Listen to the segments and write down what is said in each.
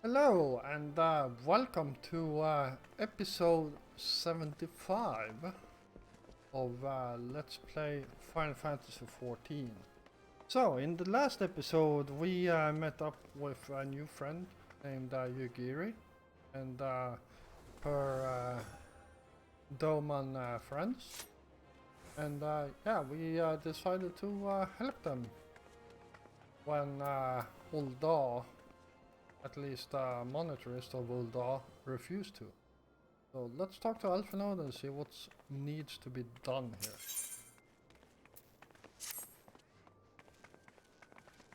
Hello and welcome to episode 75 of Let's Play Final Fantasy XIV. So, in the last episode we met up with a new friend named Yugiri and her Doman friends. And yeah, we decided to help them when Ul'dah, at least monetarist of Ul'dah, refused to. So let's talk to Alphanode and see what needs to be done here.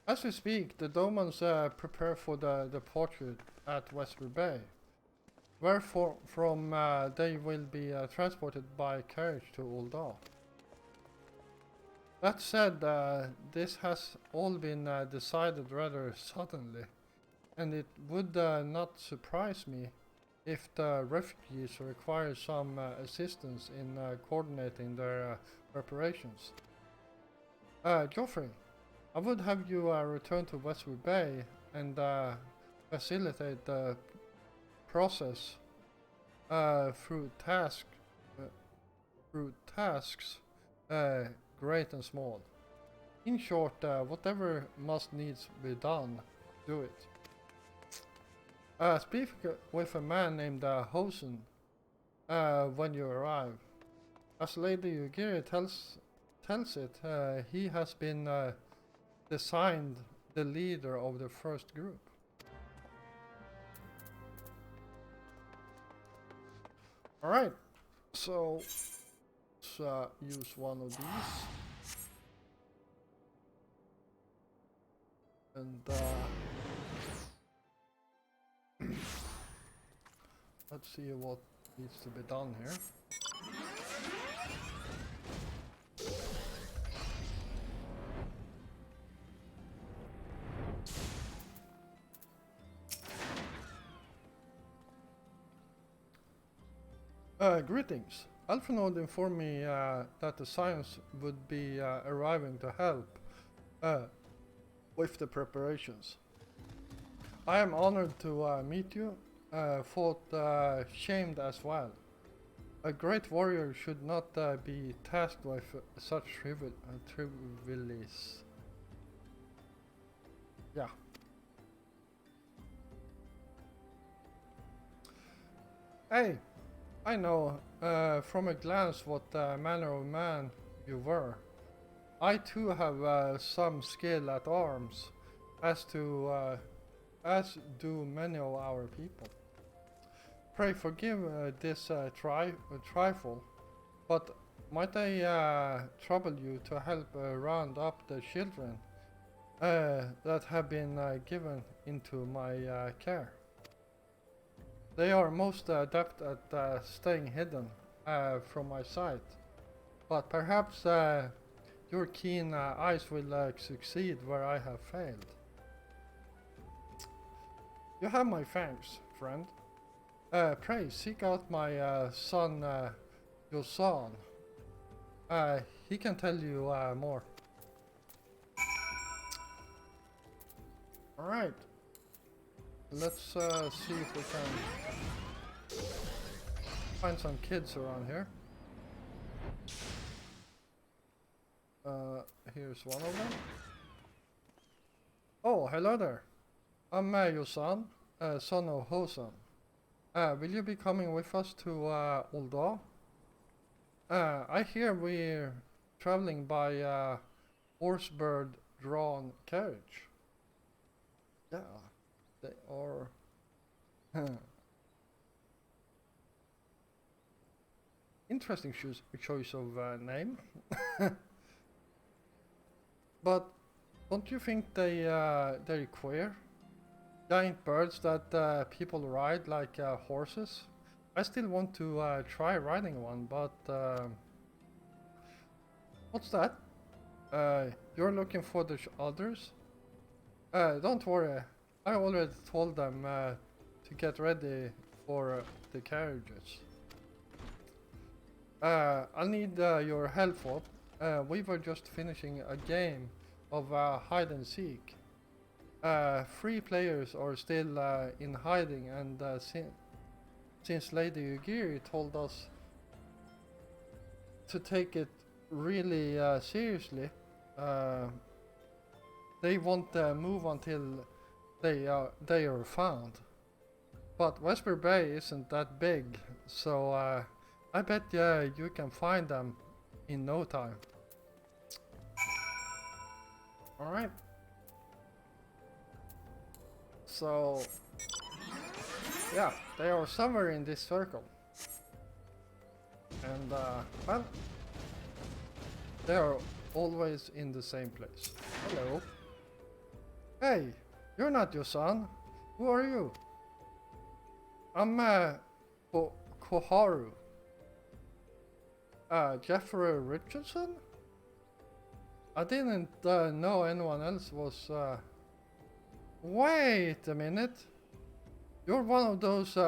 As we speak, the Domans prepare for the departure at Westbury Bay, where from they will be transported by carriage to Ul'dah. That said, this has all been decided rather suddenly, and it would not surprise me if the refugees require some assistance in coordinating their preparations. Geoffrey, I would have you return to Westwood Bay and facilitate the process through tasks, great and small. In short, whatever must needs be done, do it. Speak with a man named Hosen when you arrive. As Lady Yugiri tells it, he has been designed the leader of the first group. Alright, so let's use one of these. And let's see what needs to be done here. Greetings. Alphanode informed me that the Science would be arriving to help with the preparations. I am honored to meet you, thought shamed as well. A great warrior should not be tasked with such trivialities. Yeah. Hey, I know from a glance what manner of man you were. I too have some skill at arms, as do many of our people. Pray forgive this trifle, but might I trouble you to help round up the children that have been given into my care? They are most adept at staying hidden from my sight, but perhaps your keen eyes will succeed where I have failed. You have my thanks, friend. Pray seek out my son, Yosan. He can tell you more. Alright. Let's see if we can find some kids around here. Here's one of them. Oh, hello there. I'm Yosan, son of Hosan. Will you be coming with us to Ul'dah? I hear we're traveling by horsebird drawn carriage. Yeah, they are. Interesting choice of name. But don't you think they're queer? Giant birds that people ride like horses? I still want to try riding one, but what's that? You're looking for the others? Don't worry, I already told them to get ready for the carriages. I'll need your help, Bob. We were just finishing a game of hide and seek. Three players are still in hiding, and since Lady Yugiri told us to take it really seriously, they won't move until they are found. But Vesper Bay isn't that big, so I bet you can find them in no time. Alright. So, yeah, they are somewhere in this circle. And, well, they are always in the same place. Hello. Hey, you're not your son. Who are you? I'm, Koharu. Jeffrey Richardson? I didn't know anyone else was, Wait a minute. You're one of those,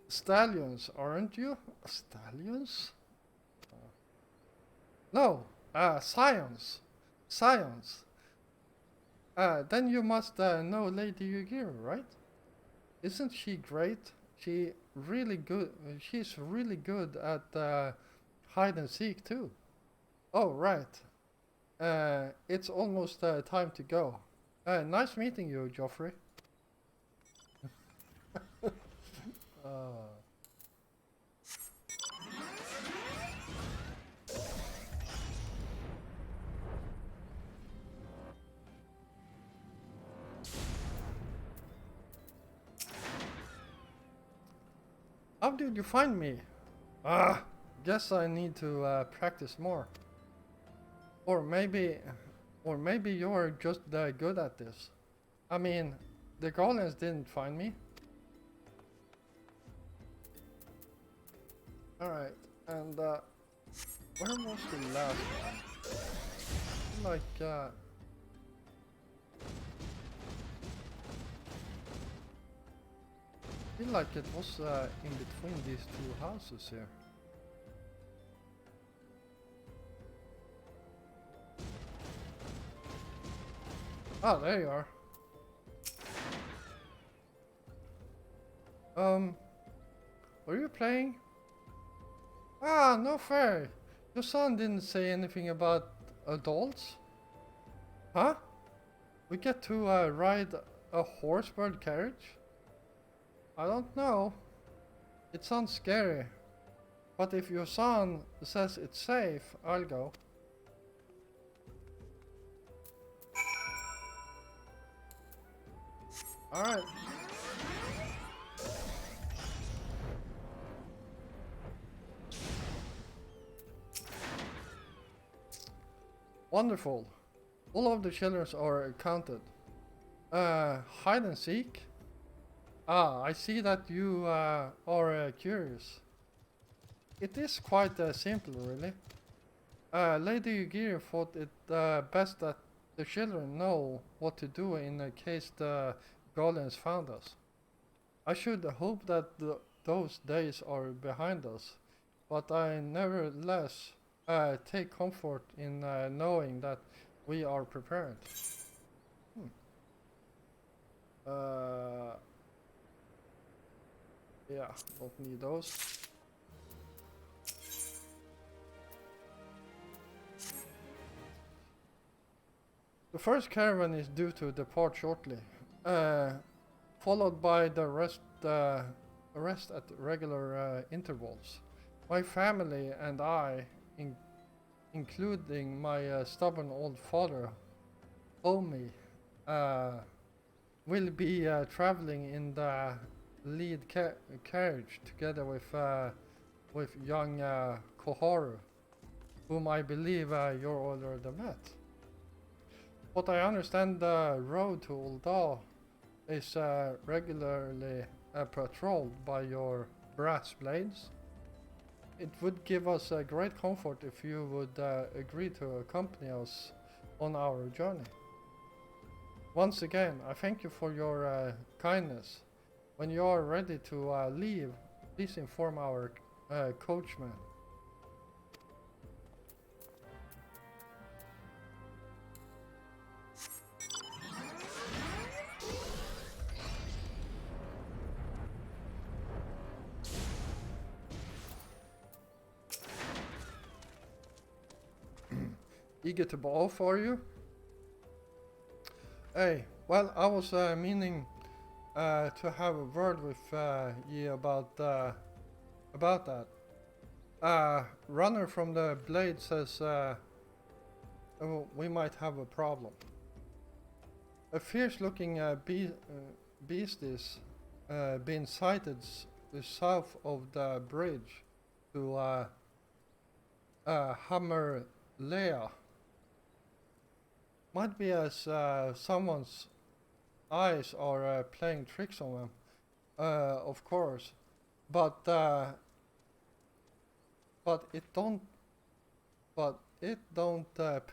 stallions, aren't you? Stallions? No, scions. Scions. Then you must know Lady Yugiri, right? Isn't she great? She's really good at hide and seek too. Oh, right. It's almost time to go. Nice meeting you, Joffrey. How did you find me? Guess I need to practice more. Or maybe you're just good at this. I mean, the golems didn't find me. Alright, and where was the last one? Like, I feel like it was in between these two houses here. Ah, there you are. Were you playing? Ah, no fair. Your son didn't say anything about adults? Huh? We get to ride a horsebird carriage? I don't know. It sounds scary. But if your son says it's safe, I'll go. Alright. Wonderful. All of the children are counted. Hide and seek? Ah, I see that you are curious. It is quite simple, really. Lady Yugiri thought it best that the children know what to do in case the golems found us. I should hope that those days are behind us, but I nevertheless take comfort in knowing that we are prepared. Yeah, don't need those. The first caravan is due to depart shortly, followed by the rest at regular intervals. My family and I, including my stubborn old father, Omi, will be traveling in the lead carriage together with young Koharu, whom I believe you're already met. But I understand the road to Uldal is regularly patrolled by your brass blades. It would give us great comfort if you would agree to accompany us on our journey. Once again, I thank you for your kindness. When you are ready to leave, please inform our coachman. eager to bow for you. Hey, well, I was meaning to have a word with you about that. Runner from the Blade says we might have a problem. A fierce-looking beast is being sighted south of the bridge to Hammerlea. Might be as someone's eyes are playing tricks on them, of course, but it don't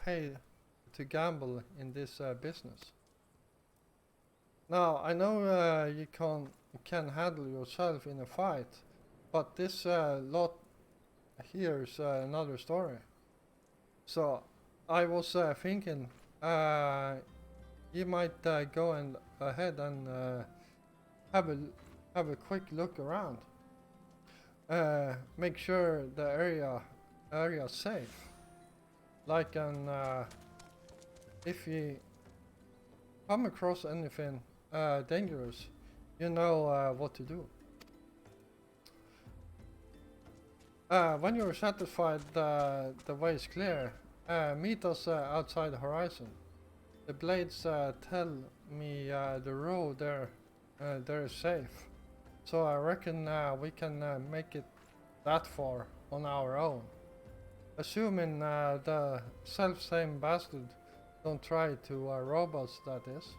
pay to gamble in this business. Now I know you can handle yourself in a fight, but this lot here is another story. So I was thinking you might go ahead and have a quick look around. Make sure the area's safe. Like if you come across anything dangerous, you know what to do. When you're satisfied the way is clear, meet us outside the horizon. The blades tell me the road there is safe, so I reckon we can make it that far on our own. Assuming the self-same bastard don't try to rob us, that is.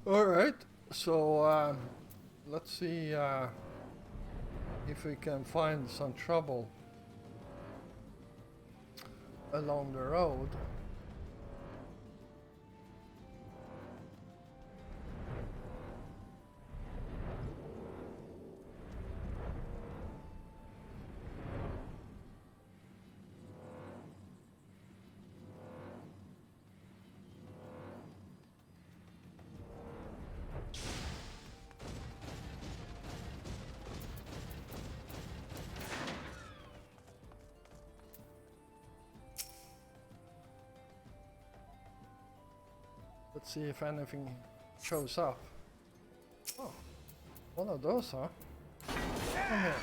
Alright, so let's see if we can find some trouble along the road. Let's see if anything shows up. Oh, one of those, huh? Come here.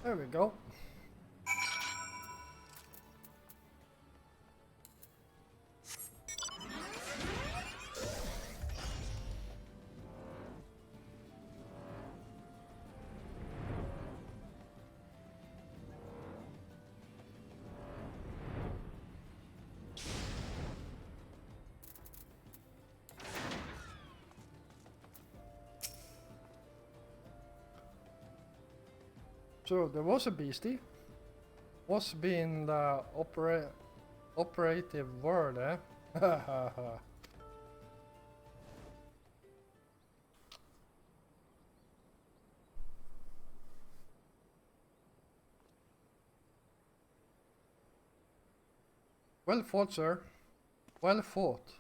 There we go. So there was a beastie. Was being the operative word, eh? Well fought, sir. Well fought.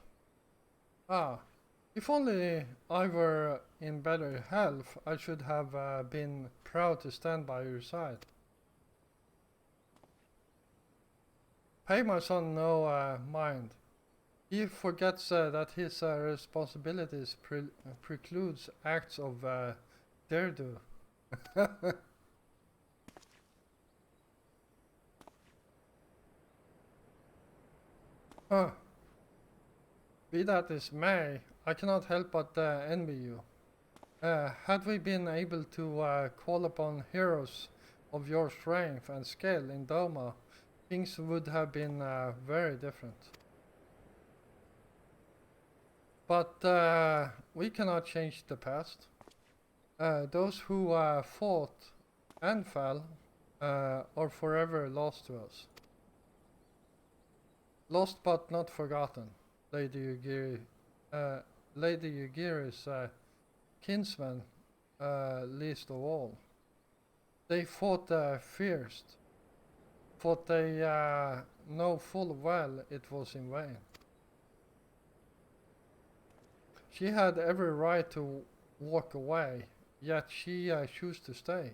Ah, if only I were in better health, I should have been proud to stand by your side. Pay my son no mind. He forgets that his responsibilities precludes acts of dare-do. Huh. Be that as may, I cannot help but envy you. Had we been able to call upon heroes of your strength and skill in Doma, things would have been very different. But we cannot change the past. Those who fought and fell are forever lost to us. Lost but not forgotten, Lady Yugiri. Uh, Lady Yugiri's kinsman, least of all. They fought fierce, but they know full well it was in vain. She had every right to walk away, yet she chose to stay.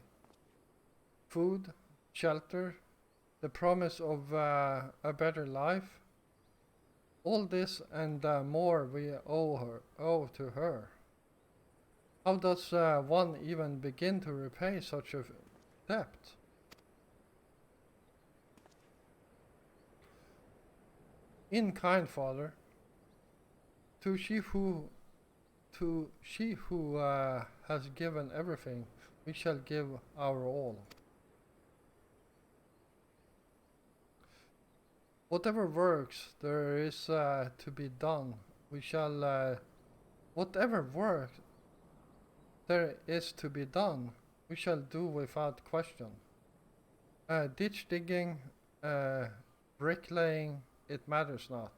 Food, shelter, the promise of a better life, all this and more we owe to her. How does one even begin to repay such a debt? In kind, Father, to she who has given everything, we shall give our all. Whatever works there is to be done, we shall. Whatever work there is to be done, we shall do without question. Ditch digging, bricklaying, it matters not.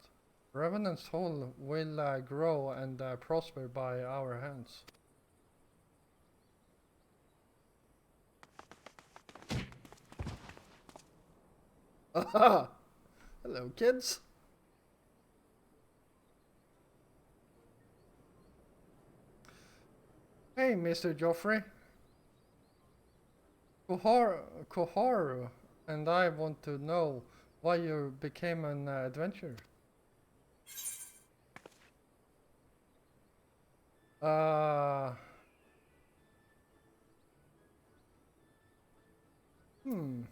Revenant's Hall will grow and prosper by our hands. Aha! Hello, kids. Hey, Mr. Joffrey. Koharu and I want to know why you became an adventurer. Hmm.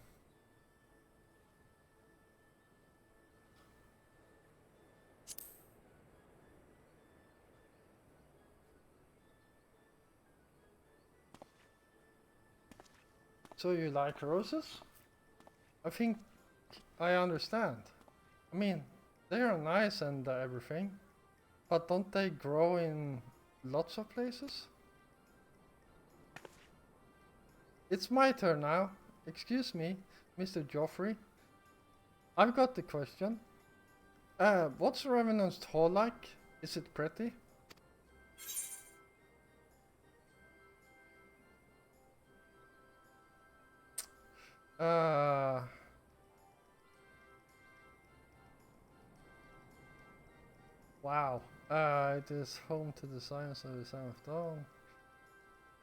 So you like roses? I think I understand. I mean, they are nice and everything, but don't they grow in lots of places? It's my turn now. Excuse me, Mr. Joffrey. I've got the question. What's Revenant's Hall like? Is it pretty? Wow. It is home to the science of the Son of Dawn.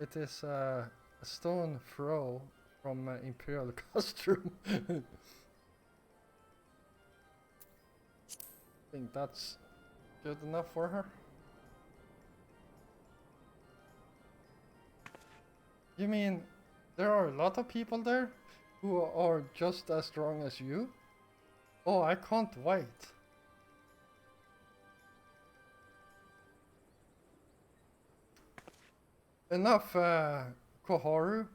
It is a stone throw from Imperial Costume. I think that's good enough for her. You mean there are a lot of people there who are just as strong as you? Oh, I can't wait. Enough, Koharu.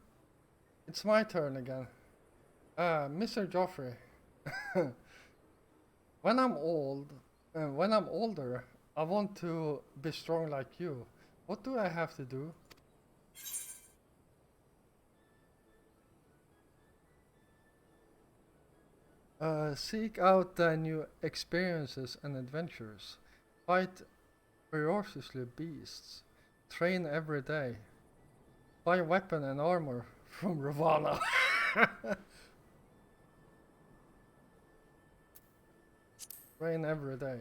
It's my turn again. Mr. Joffrey. When I'm older, I want to be strong like you. What do I have to do? Seek out new experiences and adventures. Fight ferociously beasts. Train every day. Buy weapon and armor from Ravana. Train every day.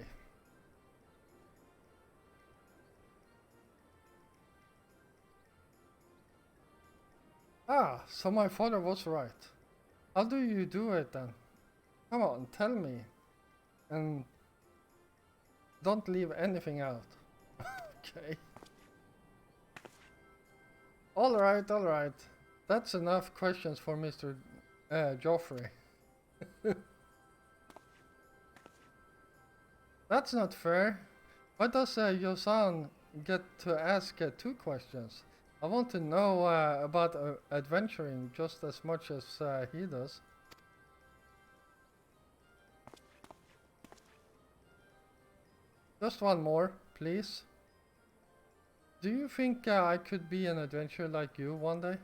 Ah, so my father was right. How do you do it then? Come on, tell me. And don't leave anything out. Okay. Alright. That's enough questions for Mr. Joffrey. That's not fair. Why does your son get to ask 2 questions? I want to know about adventuring just as much as he does. Just one more, please. Do you think I could be an adventurer like you one day?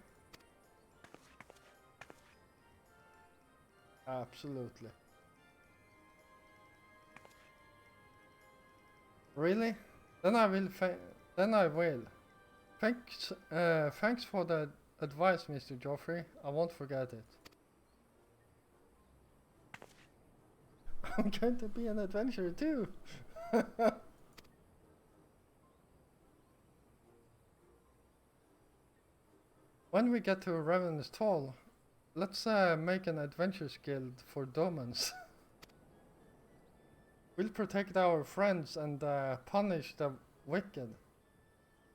Absolutely. Really? Then I will. Then I will. Thanks for the advice, Mr. Joffrey. I won't forget it. I'm going to be an adventurer too. When we get to Raven's Hall, let's make an adventurers guild for Domans. We'll protect our friends and punish the wicked.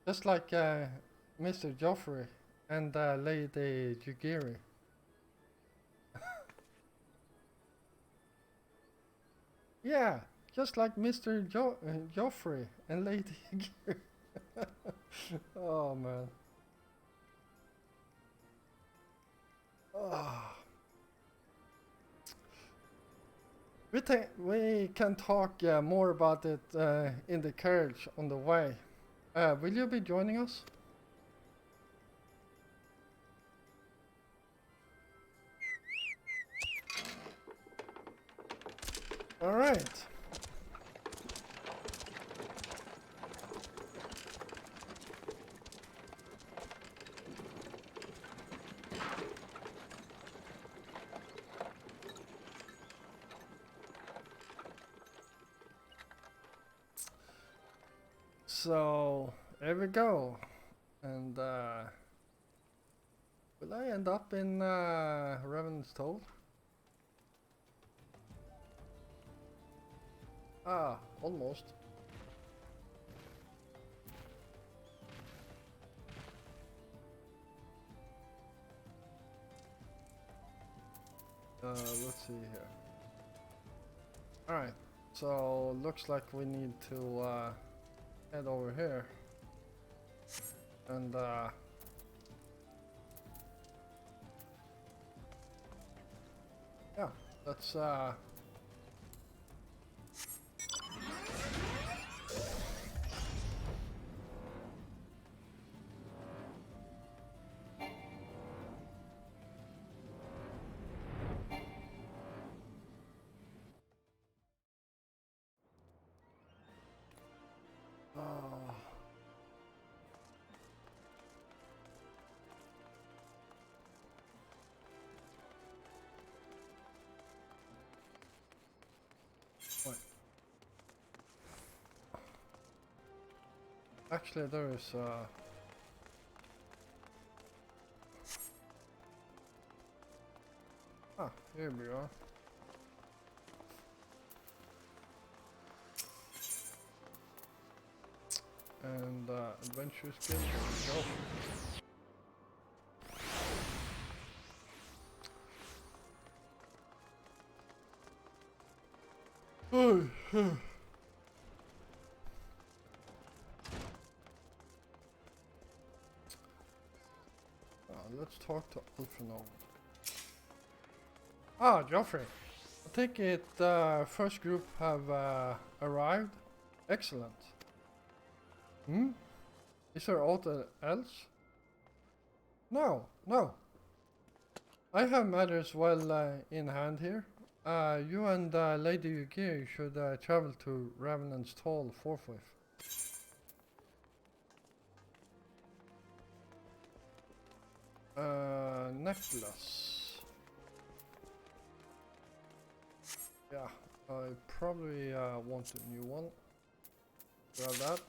Just like Mr. Joffrey and Lady Jugiri. Yeah, just like Mr. Joffrey and Lady Jugiri. Oh man. Oh. We can talk more about it in the carriage on the way. Will you be joining us? All right. So, there we go. And will I end up in Raven's Toll? Ah, almost. Let's see here. Alright, so looks like we need to head over here. And yeah, let's wait. Actually, there is here we are. And adventure skill, there we go. Let's talk to Ulfrino. Ah, Joffrey. I think it first group have arrived. Excellent. Hmm? Is there aught else? No, no. I have matters well in hand here. You and Lady Yugiri should travel to Raven's Hall forthwith. Necklace. Yeah, I probably want a new one. Grab that.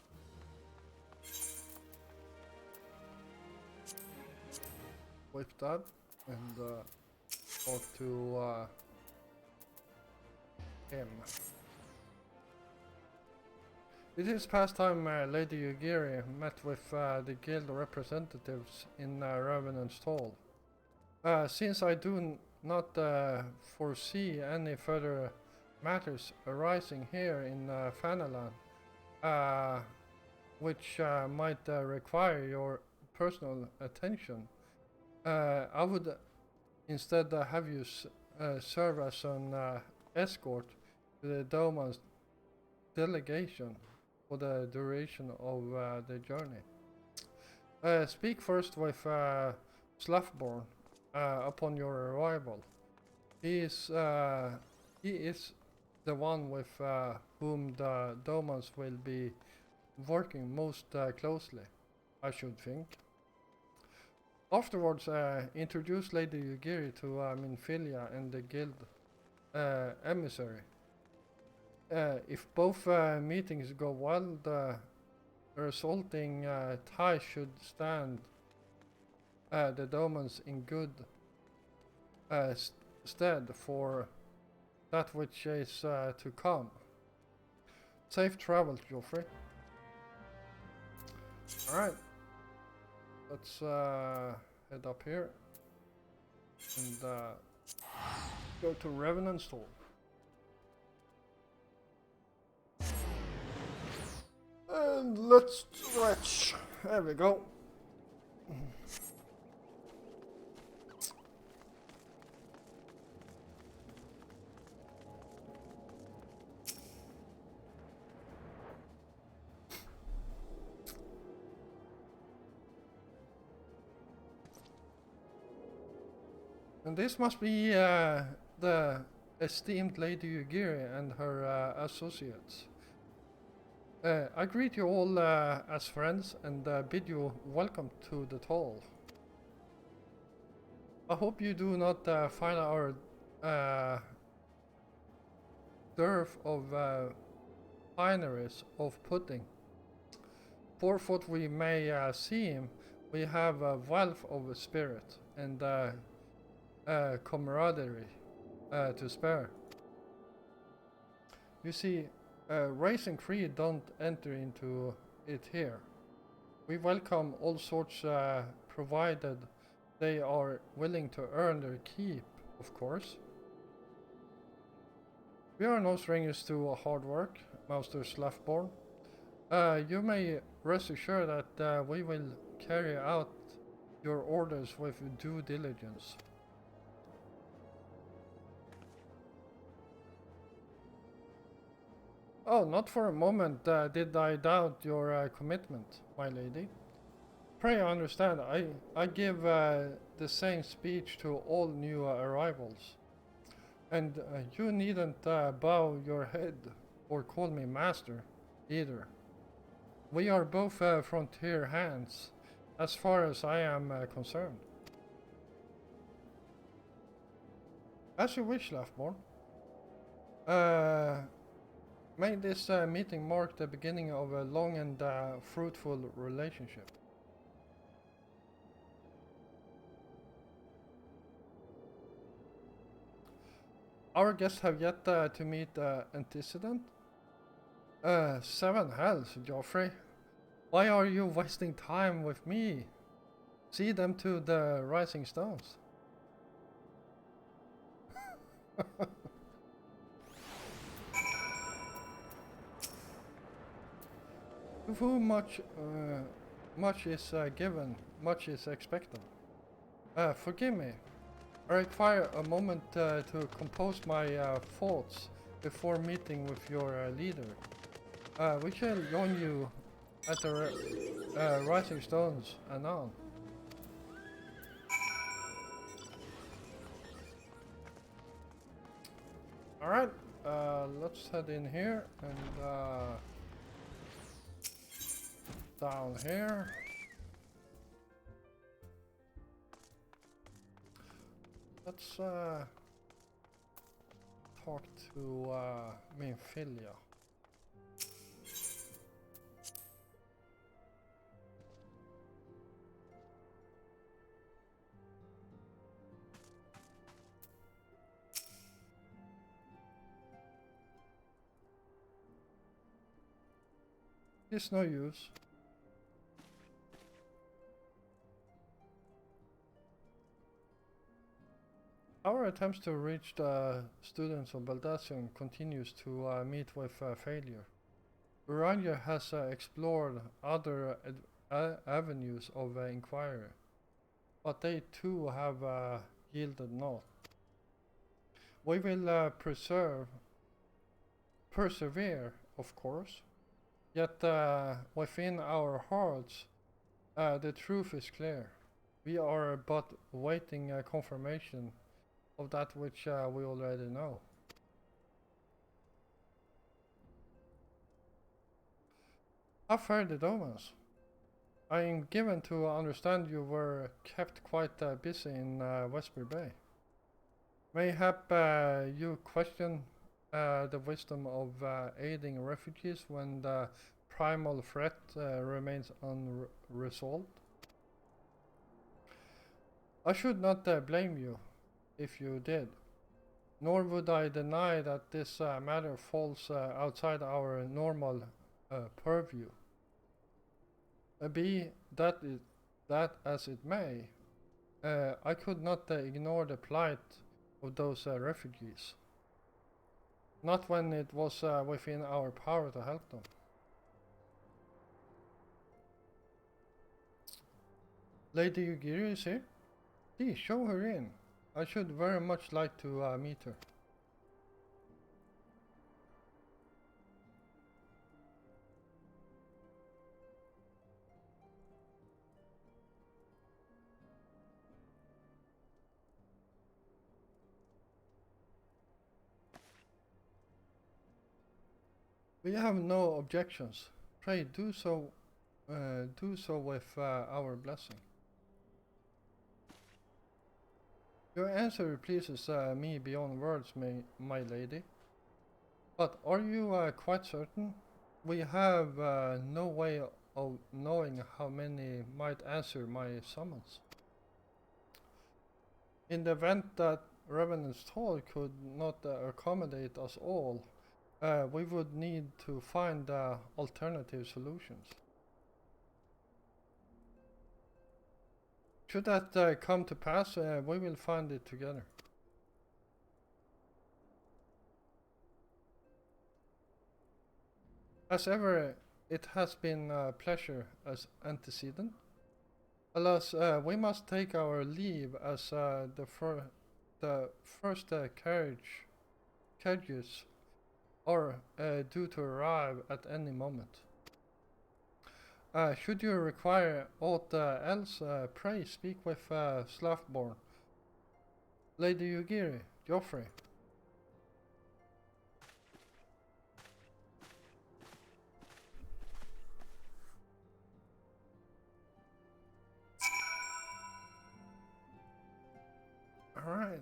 Whip that and talk to him. It is past time Lady Yugiri met with the guild representatives in Raven's Hall. Since I do not foresee any further matters arising here in Fanaland, which might require your personal attention, I would instead have you serve as an escort to the Doma's delegation for the duration of the journey. Speak first with Sluffborn upon your arrival. He is the one with whom the Domans will be working most closely, I should think. Afterwards, introduce Lady Yugiri to Minfilia and the guild emissary. If both meetings go well, the resulting tie should stand the Domans in good stead for that which is to come. Safe travels, Geoffrey. Alright. Let's head up here and go to Revenant's Hall. And let's stretch. There we go. And this must be the esteemed Lady Yugiri and her associates. I greet you all as friends and bid you welcome to the Hall. I hope you do not find our dearth of fineries off-putting. For what we may seem, we have a wealth of spirit and camaraderie to spare. You see, race and creed don't enter into it here. We welcome all sorts provided they are willing to earn their keep, of course. We are no strangers to hard work, Master Slaffborn. You may rest assured that we will carry out your orders with due diligence. Oh, not for a moment did I doubt your commitment, my lady. Pray understand, I give the same speech to all new arrivals. And you needn't bow your head or call me master, either. We are both frontier hands, as far as I am concerned. As you wish, Laughborn. May this meeting mark the beginning of a long and fruitful relationship. Our guests have yet to meet antecedent. 7 hells, Geoffrey. Why are you wasting time with me? See them to the rising stones. To whom much is given, much is expected. Forgive me. I require a moment to compose my thoughts before meeting with your leader. We shall join you at the rising stones anon. Alright, let's head in here and down here. Let's talk to Minfilia. It's no use. Our attempts to reach the students of Baldassian continues to meet with failure. Urania has explored other avenues of inquiry, but they too have yielded naught. We will persevere, of course, yet within our hearts the truth is clear. We are but awaiting confirmation of that which we already know. How fared the Domans? I am given to understand you were kept quite busy in Westbury Bay. Mayhap you question the wisdom of aiding refugees when the primal threat remains unresolved? I should not blame you if you did, nor would I deny that this matter falls outside our normal purview. Be that as it may, I could not ignore the plight of those refugees. Not when it was within our power to help them. Lady Yugiri is here? Please show her in. I should very much like to meet her. We have no objections. Pray do so with our blessing. Your answer pleases me beyond words, my lady. But are you quite certain? We have no way of knowing how many might answer my summons. In the event that Revenant's Hall could not accommodate us all, we would need to find alternative solutions. Should that come to pass, we will find it together. As ever, it has been a pleasure as antecedent. Alas, we must take our leave as the first carriages are due to arrive at any moment. Should you require aught else, pray speak with Slaffborn, Lady Yugiri, Joffrey. Alright.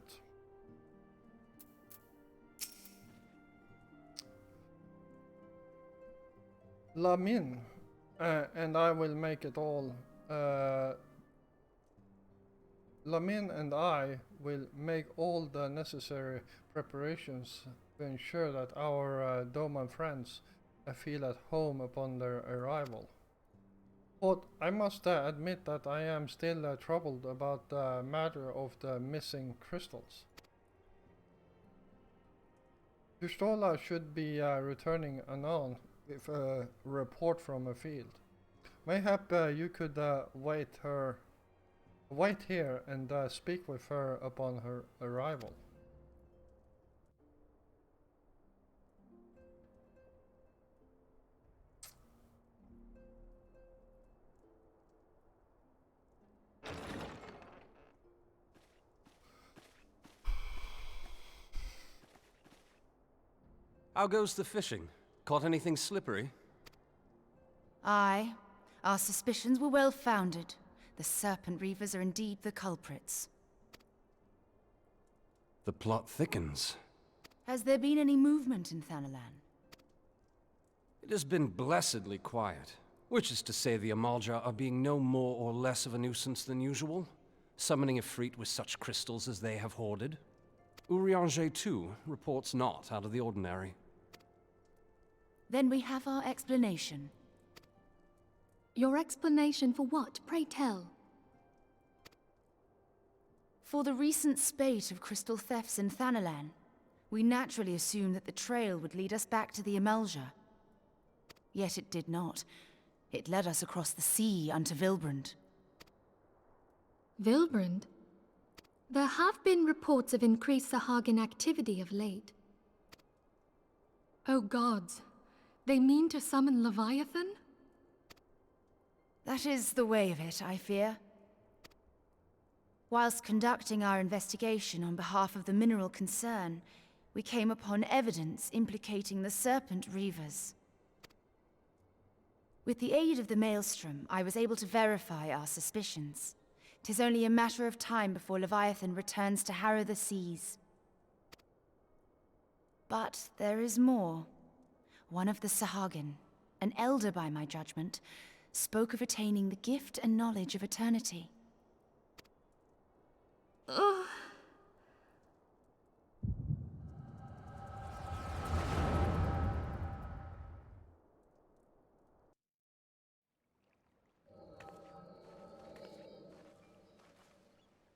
Lamin, and I will make it all. Lamin and I will make all the necessary preparations to ensure that our Doman friends feel at home upon their arrival. But I must admit that I am still troubled about the matter of the missing crystals. Justola should be returning anon with a report from a field. Mayhap you could wait here and speak with her upon her arrival. How goes the fishing? Caught anything slippery? Aye. Our suspicions were well founded. The Serpent Reavers are indeed the culprits. The plot thickens. Has there been any movement in Thanalan? It has been blessedly quiet, which is to say the Amalja are being no more or less of a nuisance than usual, summoning Ifrit with such crystals as they have hoarded. Urianger, too, reports not out of the ordinary. Then we have our explanation. Your explanation for what, pray tell? For the recent spate of crystal thefts in Thanalan, we naturally assumed that the trail would lead us back to the Amalja. Yet it did not. It led us across the sea unto Vilbrand. Vilbrand? There have been reports of increased Sahagin activity of late. Oh gods, they mean to summon Leviathan? That is the way of it, I fear. Whilst conducting our investigation on behalf of the mineral concern, we came upon evidence implicating the Serpent Reavers. With the aid of the Maelstrom, I was able to verify our suspicions. 'Tis only a matter of time before Leviathan returns to harrow the seas. But there is more. One of the Sahagin, an elder by my judgment, spoke of attaining the gift and knowledge of eternity.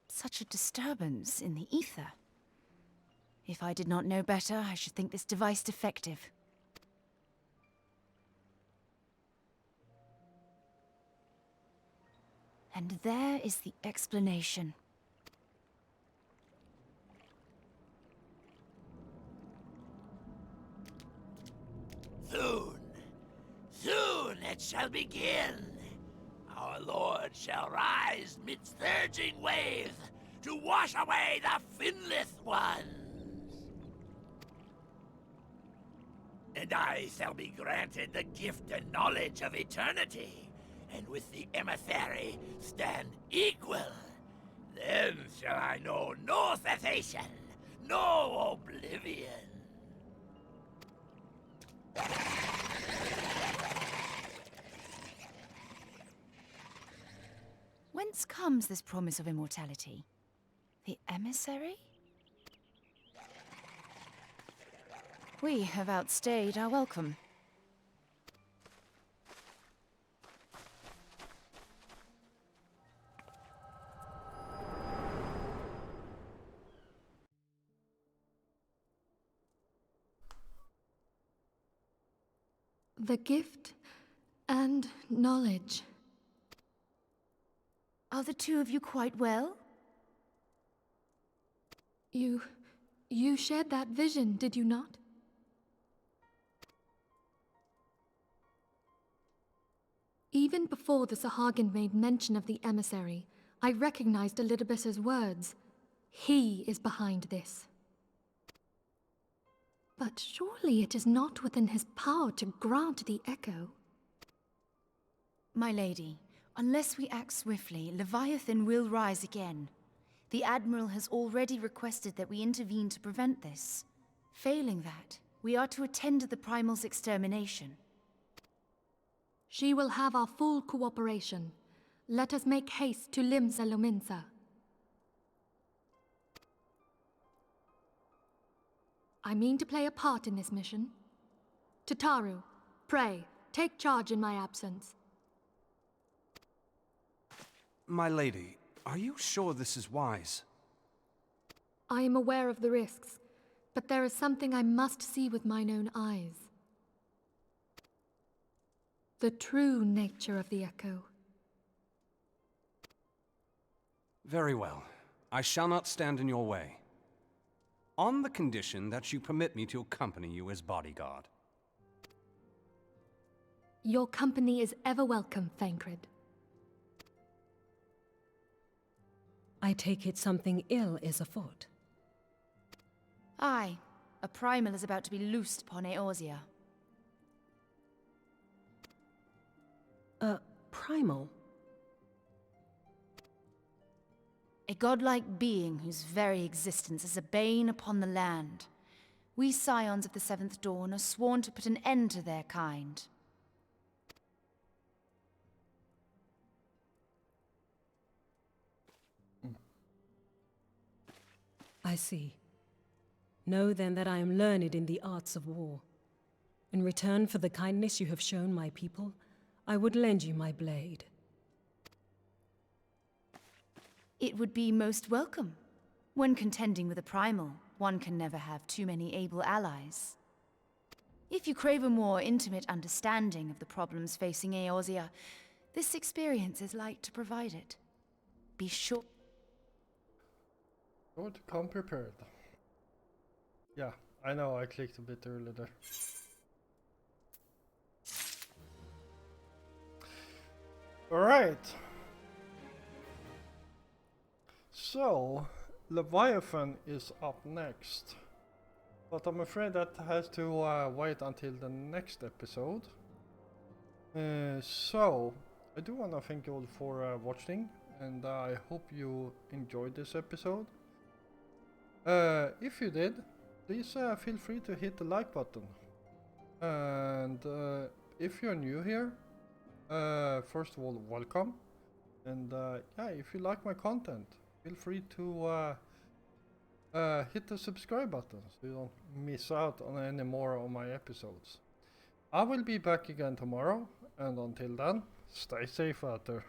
Such a disturbance in the ether. If I did not know better, I should think this device defective. And there is the explanation. Soon it shall begin. Our Lord shall rise midst surging waves to wash away the finless ones. And I shall be granted the gift and knowledge of eternity, and with the emissary stand equal. Then shall I know no cessation, no oblivion. Whence comes this promise of immortality? The emissary? We have outstayed our welcome. The gift and knowledge. Are the two of you quite well? You shared that vision, did you not? Even before the Sahagin made mention of the emissary, I recognized Elidibus's words. He is behind this. But surely it is not within his power to grant the echo. My lady, unless we act swiftly, Leviathan will rise again. The Admiral has already requested that we intervene to prevent this. Failing that, we are to attend to the Primal's extermination. She will have our full cooperation. Let us make haste to Limsa Lominsa. I mean to play a part in this mission. Tataru, pray, take charge in my absence. My lady, are you sure this is wise? I am aware of the risks, but there is something I must see with mine own eyes. The true nature of the echo. Very well. I shall not stand in your way. On the condition that you permit me to accompany you as bodyguard. Your company is ever welcome, Thancred. I take it something ill is afoot. Aye, a Primal is about to be loosed upon Eorzea. A primal? A godlike being whose very existence is a bane upon the land. We scions of the Seventh Dawn are sworn to put an end to their kind. I see. Know then that I am learned in the arts of war. In return for the kindness you have shown my people, I would lend you my blade. It would be most welcome. When contending with a Primal, one can never have too many able allies. If you crave a more intimate understanding of the problems facing Eorzea, this experience is like to provide it. Be sure. Good, come prepared. Yeah, I know I clicked a bit early there. Alright. So, Leviathan is up next. But I'm afraid that has to wait until the next episode. So, I do want to thank you all for watching, and I hope you enjoyed this episode. If you did, please feel free to hit the like button. And if you're new here, first of all, welcome. And yeah, if you like my content, feel free to hit the subscribe button so you don't miss out on any more of my episodes. I will be back again tomorrow, and until then, stay safe out there.